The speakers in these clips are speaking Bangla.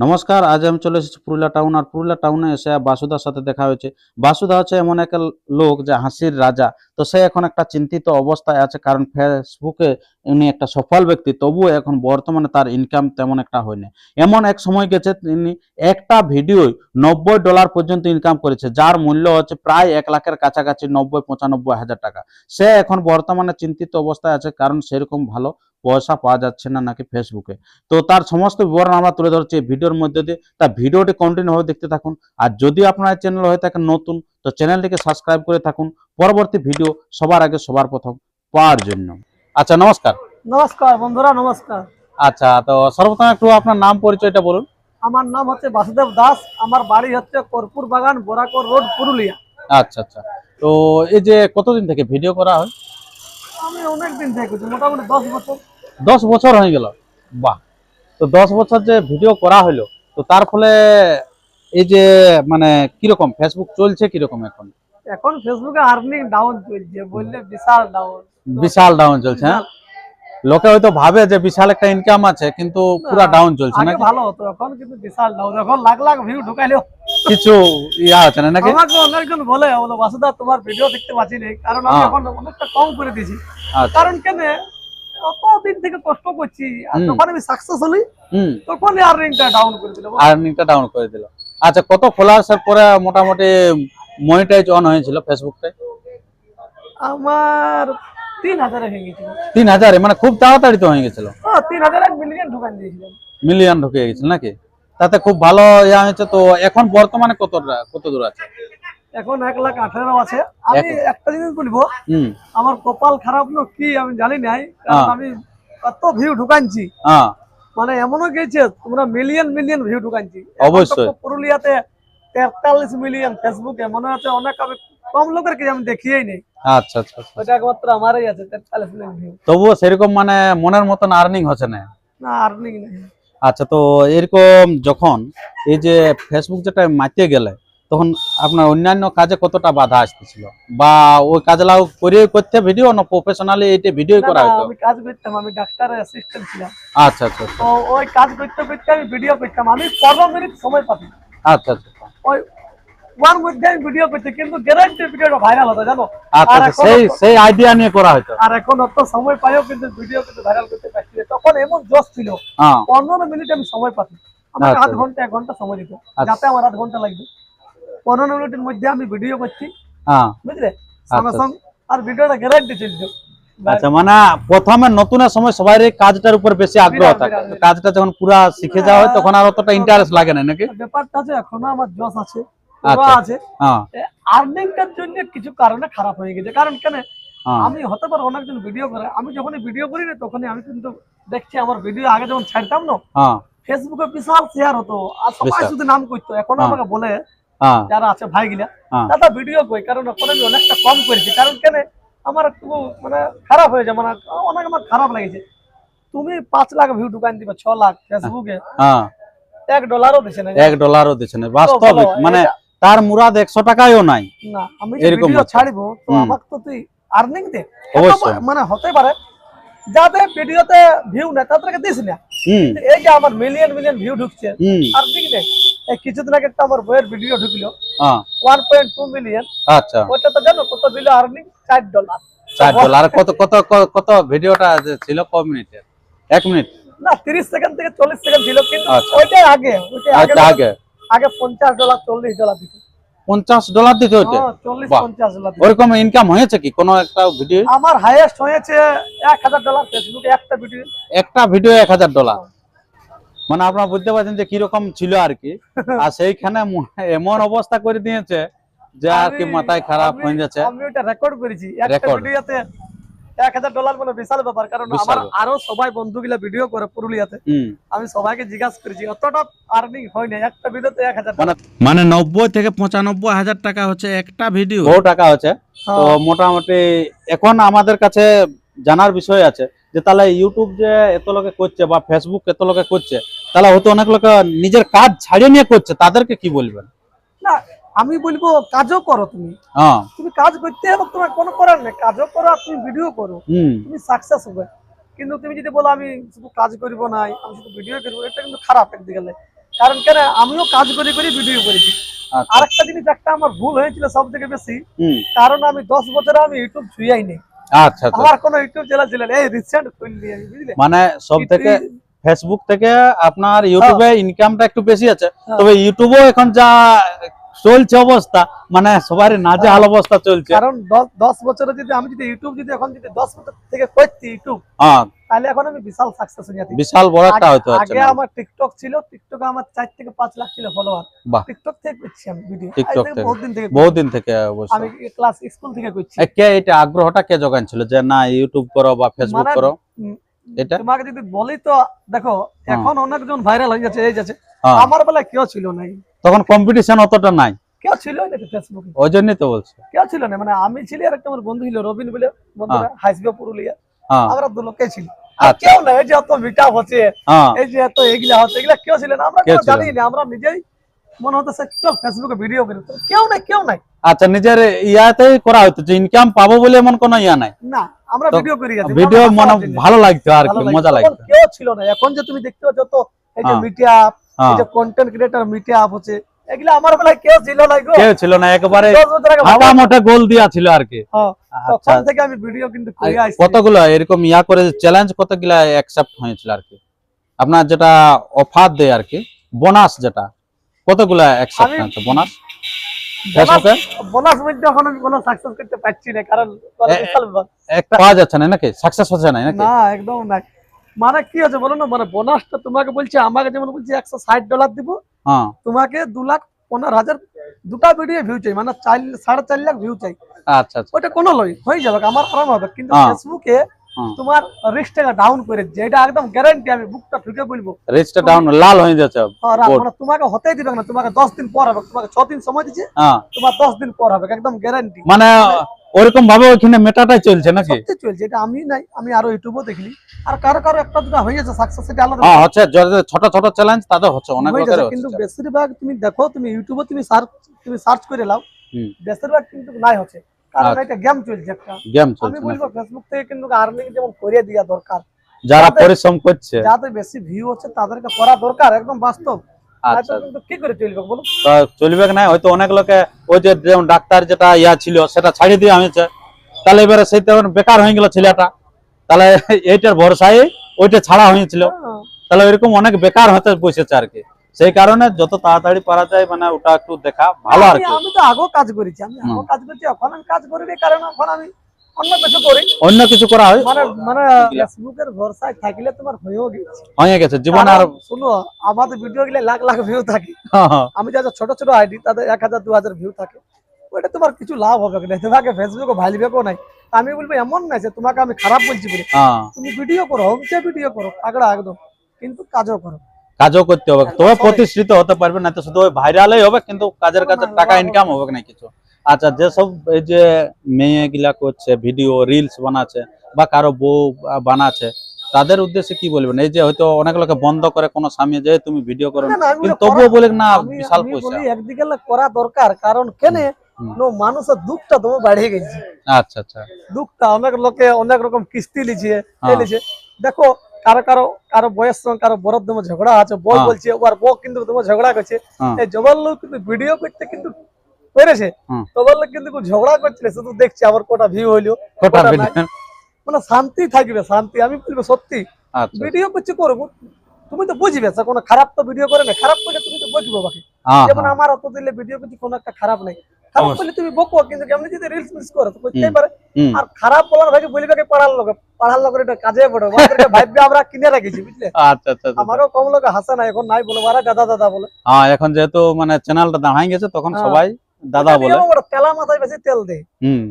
নমস্কার, আজ আমি চলে এসেছি পুরুলিয়া টাউন। আর পুরুলিয়া টাউনে এসে বাসুদার সাথে দেখা হয়েছে। বাসুদা হচ্ছে এমন এক লোক যে হাসির রাজা। তো সে এখন একটা চিন্তিত অবস্থায় আছে, কারণ ফেসবুকে উনি একটা সফল ব্যক্তি, তবুও এখন বর্তমানে তার ইনকাম তেমন একটা হয়নি। এমন এক সময় গেছে তিনি একটা ভিডিও $90 পর্যন্ত ইনকাম করেছে, যার মূল্য হচ্ছে প্রায় 1 লাখের কাছাকাছি, 90-95 হাজার টাকা। সে এখন বর্তমানে চিন্তিত অবস্থায় আছে, কারণ সেরকম ভালো পয়সা পাওয়া যাচ্ছে না নাকি ফেসবুকে। তো তার সমস্ত বিবরণ আমরা তুলে ধরছি এই ভিডিওর মধ্যে দিয়ে। তা ভিডিওটি কন্টিনিউ ভাবে দেখতে থাকুন। আর যদি আপনার চ্যানেল হয়ে থাকে নতুন, তো চ্যানেলটিকে সাবস্ক্রাইব করে থাকুন পরবর্তী ভিডিও সবার আগে সবার প্রথম পাওয়ার জন্য। আচ্ছা, নমস্কার। নমস্কার বন্ধুরা, নমস্কার। আচ্ছা, তো সর্বপ্রথম একটু আপনার নাম পরিচয়টা বলুন। আমার নাম হচ্ছে বাসুদেব দাস। আমার বাড়ি হচ্ছে কর্পূর বাগান, বোরাকর রোড, পুরুলিয়া। আচ্ছা আচ্ছা, তো এই যে কতদিন থেকে ভিডিও করা হয়? আমি অনেক দিন থেকে করছি, মোটামুটি 10 বছর। 10 বছর হয়ে গেল? বাহ। তো 10 বছর যে ভিডিও করা হলো, তো তার ফলে এই যে মানে কিরকম ফেসবুক চলছে কিরকম এখন? এখন ফেসবুকে আর্নিং ডাউন চলছে, বললে বিশাল ডাউন। বিশাল ডাউন চলছে, হ্যাঁ? লোকে হয়তো ভাবে যে বিশাল একটা ইনকাম আছে, কিন্তু পুরো ডাউন চলছে আগে নাকি? ভালো হতো, এখন কিন্তু বিশাল ডাউন। এখন লাখ লাখ ভিউ ঢুকাইলেও কিছু ইয়া আছে না নাকি? আমাকে অনেকজন বলে বাসুদা তোমার ভিডিও দেখতে পাচ্ছি না, কারণ আমি এখন অনেকটা কম করে দিয়েছি। আচ্ছা। কারণ কেন, কতদিন থেকে কষ্ট করছি, আর যখন আমি সাকসেস হলি তখনই আর্নিংটা ডাউন করে দিল। আর্নিংটা ডাউন করে দিল। আচ্ছা, কত ফলোয়ার্স এর পরে মোটামুটি মনিটাইজ অন হয়েছিল ফেসবুকটা? আমার 3,000 হয়ে গেছিল। 3,000? মানে খুব তাড়াতাড়ি তো হয়ে গেছিল। 3,000 মিলিয়ন ঢুকান দিয়েছিলাম। মিলিয়ন ঢুকে গেছিল নাকি? তাতে খুব ভালো ইয়া হয়েছে। তো এখন বর্তমানে কত দূর আছে? এখন 1,18,000 আছে। আমি একটা জিনিস বলবো, আমার কপাল খারাপ না কি আমি জানি নাই, কারণ আমি কত ভিউ ঢুকানছি। মানে এমনও গেছে তোমরা মিলিয়ন মিলিয়ন ভিউ ঢুকানছি। অবশ্যই। পুরুলিয়াতে 43 মিলিয়ন, ফেসবুকে মনে হচ্ছে অনেক কম লোকের কি আমি দেখিয়েই নেই। আচ্ছা আচ্ছা, ওটা একমাত্র আমারই আছে 43 মিলিয়ন ভিউ। তবুও সেরকম মানে মনের মতন আর্নিং হচ্ছে না? না, আর্নিং নেই। আচ্ছা, তো এরকম যখন এই যে ফেসবুক যেটা মাইতে গেলে, তখন আপনার অন্যান্য কাজে কতটা বাধা আসতেছিল, বা ওই কাজগুলো করতে ভিডিও না প্রফেশনালি এইটা ভিডিও করা হতো? আমি কাজ করতাম, আমি ডাক্তারের অ্যাসিস্ট্যান্ট ছিলাম। আচ্ছা আচ্ছা, তো ওই কাজ করতে করতে আমি ভিডিও করতাম। আমি 15 মিনিট সময় পাতাম। আচ্ছা আচ্ছা, ওই ওয়ান মধ্যে আমি ভিডিও করতে, কিন্তু গ্যারান্টি ভিডিওটা ভাইরাল হতো, জানো? আচ্ছা সেই আইডিয়া নিয়ে করা হতো। আর এখন অত সময় পাইও কিন্তু ভিডিও কিন্তু ভাইরাল করতে পারছি না। তখন এমন জোশ ছিল, 15 মিনিট আমি সময় পাতাম। আমার আধ ঘন্টা 1 ঘন্টা সময় দিত, যাতে আমার 8 ঘন্টা লাগবে। 15 মিনিটের মধ্যে আমি ভিডিও করছি, বুঝলে? সঙ্গে সঙ্গে আর ভিডিওটা গ্যারান্টি চলছে। আচ্ছা, মানে প্রথমে নতুনের সময় সবাই কাজটার উপর বেশি আগ্রহ থাকে, কাজটা যখন পুরা শিখে যাওয়া হয় তখন আর অতটা ইন্টারেস্ট লাগে না নাকি? ব্যাপারটা আছে, এখনো আমার জোশ আছে, আছে। আর্নিংটার জন্য কিছু কারণে খারাপ হয়ে গেছে। কারণ কেন, আমি হতে পারে অনেকজন ভিডিও করে, আমি যখনই ভিডিও করি না তখনই আমি কিন্তু দেখছি আমার ভিডিও আগে যখন ছাড়তাম না, ফেসবুকে বিশাল শেয়ার হতো আর সবাই শুধু নাম করতো। এখন আমাকে বলে যারা আছে ভাইগুলা, দাদা ভিডিও কই, কারণ এখন আমি অনেকটা কম করেছি। কারণ কেন, আমার একটু মানে খারাপ হয়ে যায়, মানে অনেক আমার খারাপ লেগেছে। তুমি 5 লাখ ভিউ ঢুকান দিবে, 6 লাখ ফেসবুকে, $1 দিচ্ছে না। $1 দিচ্ছে না, বাস্তবিক মানে তার মুরাদ 100 টাকায়ও নাই। না, আমি যে ভিডিও ছাড়বো তো আমাকে তো তুই আর্নিং দে। মানে হতে পারে যাদের ভিডিওতে ভিউ না তাদেরকে দিস না। এই যে আমার মিলিয়ন মিলিয়ন ভিউ ঢুকছে, আর্নিং নেই। এই কিছুদিন আগে একটা আমার বইয়ের ভিডিও ঢুকলো 1.2 মিলিয়ন। আচ্ছা, ওটা তো জানো কত দিল আর্নিং? $4। $4। কত কত কত ভিডিওটা ছিল? কত মিনিটের? 1 মিনিট না, 30 সেকেন্ড থেকে 40 সেকেন্ড ছিল, কিন্তু ওইটাই আগে আগে $50 $40 দিত। $50 দিতে হতো? $40-50 দিত। ওরকম ইনকাম হয়েছে কি কোন একটা ভিডিও? আমার হাইয়েস্ট হয়েছে $1,000 ফেসবুকে একটা ভিডিও। $1,000? মানে আপনারা বুঝতে পারছেন যে কিরকম ছিল আর কি। আর সেইখানে এমন অবস্থা করে দিয়েছে যে আর কি মাথায় খারাপ হয়ে যাচ্ছে। আমি ওটা রেকর্ড করেছি, একটা ভিডিওতে $1,000 মানে বিশাল ব্যাপার। কারণ আমার আরো সবাই বন্ধুগুলা ভিডিও করে পুরুলিয়াতে, আমি সবাইকে জিজ্ঞাসা করেছি, অতটা আর্নিং হয় না একটা ভিডিওতে $1,000। মানে 90 থেকে 95 হাজার টাকা হচ্ছে একটা ভিডিও, বহু টাকা হচ্ছে। তো মোটামুটি এখন আমাদের কাছে জানার বিষয় আছে যে তাহলে ইউটিউব যে এত লোকে করছে বা ফেসবুক এত লোকে করছে, তাহলে হয়তো অনেক লোক নিজের কাজ ছাড়িয়ে নিয়ে করছে, তাদেরকে কি বলবেন? না, আমি বলবো কাজও করো তুমি। তুমি কাজ করতে হবে, তোমার কোনো করার নেই। কাজও করো আর তুমি ভিডিও করো, তুমি সাকসেস হবে। কিন্তু তুমি যদি বলো আমি শুধু কাজ করবো না, আমি শুধু ভিডিও করবো, এটা কিন্তু খারাপ একদিকে। কারণ কেন আমিও কাজ করে করে ভিডিও করেছি। আচ্ছা। আরেকটা জিনিস একটা আমার ভুল হয়েছিল সব থেকে বেশি, হুম। কারণ আমি 10 বছরে আমি ইউটিউব ছুঁয়াই নেই। আচ্ছা আচ্ছা। আমার কোনো ইউটিউব চ্যানেল ছিল না, এই রিসেন্ট খুললি আমি, বুঝলে। মানে সব থেকে ফেসবুক থেকে আপনার ইউটিউবে ইনকামটা একটু বেশি আছে, তবে ইউটিউবও এখন যা চলছে অবস্থা, মানে সবারই নাজেহাল অবস্থা চলছে। কারণ 10 বছরে যদি আমি যদি ইউটিউব যদি এখন যদি 10 বছর থেকে করতি ইউটিউব, হ্যাঁ তাহলে এখন আমি বিশাল সাকসেস হয়ে যেতাম। বিশাল বড় একটা হয়তো আছে। আগে আমার টিকটক ছিল, টিকটকে আমার 4 থেকে 5 লাখ ছিল ফলোয়ার। বাহ। টিকটক থেকে করছি আমি ভিডিও, টিকটক থেকে বহুদিন বহুদিন থেকে অবশ্য। আমি ক্লাস স্কুল থেকে করছি। কে এটা আগ্রহটা কে জোগান ছিল যে না ইউটিউব করো বা ফেসবুক মানে করো? এটা তোমাকে যদি বলি তো দেখো, এখন অনেকজন ভাইরাল হয়ে যাচ্ছে, এই যাচ্ছে। হ্যাঁ। আমার বেলায় কেউ ছিল না, তখন কম্পিটিশন অতটা নাই, কেউ ছিল না ফেসবুকে, ওই জন্যই তো বলছি। কেউ ছিল না। মানে আমি ছিল আর একটা আমার বন্ধু ছিল রবিন বলে, বন্ধুরা হাসবে পুরুলিয়া, হ্যাঁ আমরা দু লোকে ছিল। আর আচ্ছা। কেউ না, এই যে এত মিটাপ হচ্ছে, হ্যাঁ এই যে এত এগুলা হচ্ছে, এগুলা কেউ ছিল না। আমরা কেউ কেউ ছিল জানি না, আমরা নিজেই মনে হতো চল ফেসবুকে ভিডিও করি, তো কেউ নাই, কেউ নাই। আচ্ছা, নিজের ইয়াতেই করা হতো যে ইনকাম পাবো বলে এমন কোনো ইয়া নাই, না আমরা তো ভিডিও করি গেছি, ভিডিও মানে ভালো লাগতো আর কি, ভালো মজা লাগতো। লাগতো। তখন কেউ ছিল না। এখন যে তুমি দেখতে পাচ্ছ তো এই যে হ্যাঁ। মিডিয়া, এই যে কন্টেন্ট ক্রিয়েটর মিডিয়া হচ্ছে, এগুলা আমার বেলায় কেউ ছিল না গো। কেউ ছিল না, একেবারে 10 বছর আগে হাঁটা মোটা গোল দিয়া ছিল আর কি। হ্যাঁ, আচ্ছা, তখন থেকে আমি ভিডিও কিন্তু করে আসছি। কতগুলো এরকম ইয়া করে চ্যালেঞ্জ কতগুলা অ্যাকসেপ্ট হয়েছিল আর কি, আপনার যেটা অফার দেয় আর কি, বোনাস যেটা কতগুলা অ্যাকসেপ্ট হয়েছে বোনাস ফেসবুকে? বোনাস মধ্যে এখন আমি কোনো সাকসেস করতে পারছি না, কারণ বিশাল ব্যাপার। একটা পাওয়া যাচ্ছে না নাকি, সাকসেস হচ্ছে না নাকি? না একদম নাই। মানে কি হচ্ছে বলো না, মানে বোনাসটা তোমাকে বলছে, আমাকে যেমন বলছে $160 দিব, হ্যাঁ তোমাকে 2,15,000 দুটা ভিডিও ভিউ চাই, মানে 4.5 লাখ ভিউ চাই। আচ্ছা আচ্ছা। ওটা কোনো লই হয়ে যাবে, আমার আরাম হবে। কিন্তু হ্যাঁ। ফেসবুকে হ্যাঁ। তোমার রিস্কটা ডাউন করে দিচ্ছে, এটা একদম গ্যারান্টি, আমি বুকটা ঠুকে বলবো। রিচটা ডাউন লাল হয়ে যাচ্ছে। মানে তোমাকে হতেই দিবে না, তোমাকে 10 দিন পর হবে, তোমাকে 6 দিন সময় দিচ্ছে, হ্যাঁ তোমার 10 দিন পর হবে, একদম গ্যারান্টি। মানে ওরকম ভাবে ওখানে মেটাটাই চলছে নাকি? সত্যি চলছে এটা, আমি নাই, আমি আরো ইউটিউবও দেখলি, আর কারো কারো একটা দুটা হয়ে যাচ্ছে সাকসেস, এটা আলাদা। হ্যাঁ হচ্ছে, যাদের ছোট ছোট চ্যালেঞ্জ তাদের হচ্ছে, অনেক হয়ে লোকের যাচ্ছে, কিন্তু হচ্ছে। বেশিরভাগ তুমি দেখো, তুমি ইউটিউবে তুমি সার্চ করে নাও, হুম। বেশিরভাগ কিন্তু নাই হচ্ছে, কারণ আচ্ছা। এটা গেম চলছে একটা। গেম আমি চলছে না, বলবো ফেসবুক থেকে কিন্তু আর্নিং যেমন করে দেওয়া দরকার, যারা যাদের- পরিশ্রম করছে। যাদের বেশি ভিউ হচ্ছে তাদেরকে করা দরকার, একদম বাস্তব। আচ্ছা, কিন্তু কি করে চলবে বলো? তা চলবে না, হয়তো অনেক লোকে ওই যে যেমন ডাক্তার যেটা ইয়া ছিল সেটা ছাড়িয়ে দিয়ে হয়েছে, তাহলে এবারে সেই তখন বেকার হয়ে গেল ছেলেটা, তাহলে এইটার ভরসায় ওইটা ছাড়া হয়েছিল, হ্যাঁ। তাহলে এরকম অনেক বেকার হতে বসেছে আর কি। সেই কারণে যত তাড়াতাড়ি পারা যায় মানে ওটা একটু দেখা ভালো আর কি। আমি তো আগেও কাজ করেছি, এখন আমি কাজ করি না, কারণ এখন আমি অন্য কিছু করি, অন্য কিছু করা হয়, মানে মানে ফেসবুকের ভরসায় থাকলে তোমার হয়েও গেছে। হয়ে গেছে জীবন আর। কারণ শুনো, আমাদের ভিডিও গুলো লাখ লাখ ভিউ থাকে, হ্যাঁ, হ্যাঁ, আমি যাদের ছোট ছোট আইডি তাদের 1000-2000 ভিউ থাকে, ওইটা তোমার কিছু লাভ হবে না, তোমাকে ফেসবুকে ভাইলিবেও নাই। আমি বলবো এমন নাই যে তোমাকে আমি খারাপ বলছি বলে, হ্যাঁ, তুমি ভিডিও করো, হোমসে ভিডিও করো আগড়া একদম, কিন্তু কাজও করো। কাজও করতে হবে, তবে প্রতিষ্ঠিত হতে পারবে না, তো শুধু ওই ভাইরালই হবে, কিন্তু কাজের কাছে টাকা ইনকাম হবে না কিছু। আচ্ছা, যেসব এই যে মেয়ে গুলা করছে ভিডিও রিলস বানাচ্ছে বা কারো বউ বানাচ্ছে, তাদের উদ্দেশ্যে কি বলবেন? এই যে হয়তো অনেক লোকে বন্ধ করে কোনো স্বামী যে তুমি ভিডিও করো, না, না, আমি কিন্তু বলি তবুও বলে না আমি বিশাল আমি পয়সা। বলি একদিকে করা দরকার, কারণ কেনে মানুষের দুঃখটা তোমার বাড়িয়ে গেছে। আচ্ছা আচ্ছা। দুঃখটা অনেক লোকে অনেক রকম কিস্তি লিছে, হ্যাঁ। লিছে। দেখো কারো কারো কারো বয়স সঙ্গে কারো বড় তোমার ঝগড়া আছে, বই হ্যাঁ। বলছে, ওর বউ কিন্তু তোমার ঝগড়া করছে, হ্যাঁ। এই জবার লোক কিন্তু ভিডিও করতে কিন্তু পেরেছে, হুম। তোমার লোক কিন্তু ঝগড়া করছিল, শুধু দেখছে আবার কোটা ভিউ হইলো, কোটা কোটা নাই। ভিডিও। মানে শান্তি থাকবে, শান্তি। আমি বলবো সত্যি আচ্ছা। ভিডিও করছি করবো, তুমি তো বুঝবে স্যার, কোনো খারাপ তো ভিডিও করে না, খারাপ করে তুমি তো বুঝবো বাকি। হ্যাঁ, যেমন হ্যাঁ, আমার অত দিলে ভিডিও করছি, কোনো একটা খারাপ নাই, খারাপ অবশ্যই। করলে তুমি বকো, কিন্তু কেমনি যদি রিলস মিস করো তো করতেই হুম। পারে। হুম। আর খারাপ বলার ভাগে বলবে কি পাড়ার লোকের এটা কাজে পড়ে, ওদেরকে ভাববে আমরা কিনে রেখেছি, বুঝলে। আচ্ছা আচ্ছা আচ্ছা। আমারও কম লোকে হাসে না, এখন নাই বলে আরে দাদা দাদা বলে। হ্যাঁ, এখন যেহেতু মানে চ্যানেলটা দাঁড়াই গেছে তখন হ্যাঁ। সবাই দাদা বলে। ওটা তেলা মাথায় বেশি তেল দেয়, হুম।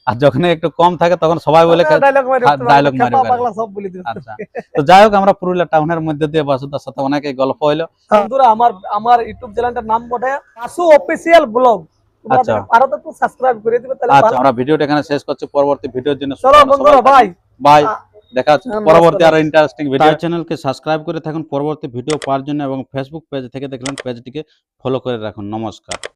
আর যখন একটু কম থাকে তখন সবাই বলে ডায়লগ মারি, ডায়লগ মারি খেপা ফেলে। পাগলা সব বলে দিবে। আচ্ছা, তো যাই হোক, আমরা পুরুলিয়া টাউনের মধ্যে দিয়ে বাসুদার সাথে অনেক গল্প হইলো। বন্ধুরা, আমার ইউটিউব চ্যানেলটার নাম বটে আসু অফিসিয়াল ব্লগ, আচ্ছা। আরো তো একটু সাবস্ক্রাইব করে দিবে, তাহলে আচ্ছা, ভালো। আমরা ভিডিওটা এখানে শেষ করছি, পরবর্তী ভিডিওর জন্য চলো বন্ধুরা, বাই বাই, দেখা হচ্ছে হ্যাঁ, পরবর্তী নমস্কার। আরো ইন্টারেস্টিং ভিডিও। চ্যানেলকে সাবস্ক্রাইব করে থাকুন পরবর্তী ভিডিও পাওয়ার জন্য, এবং ফেসবুক পেজ থেকে দেখলেন পেজটিকে ফলো করে রাখুন। নমস্কার।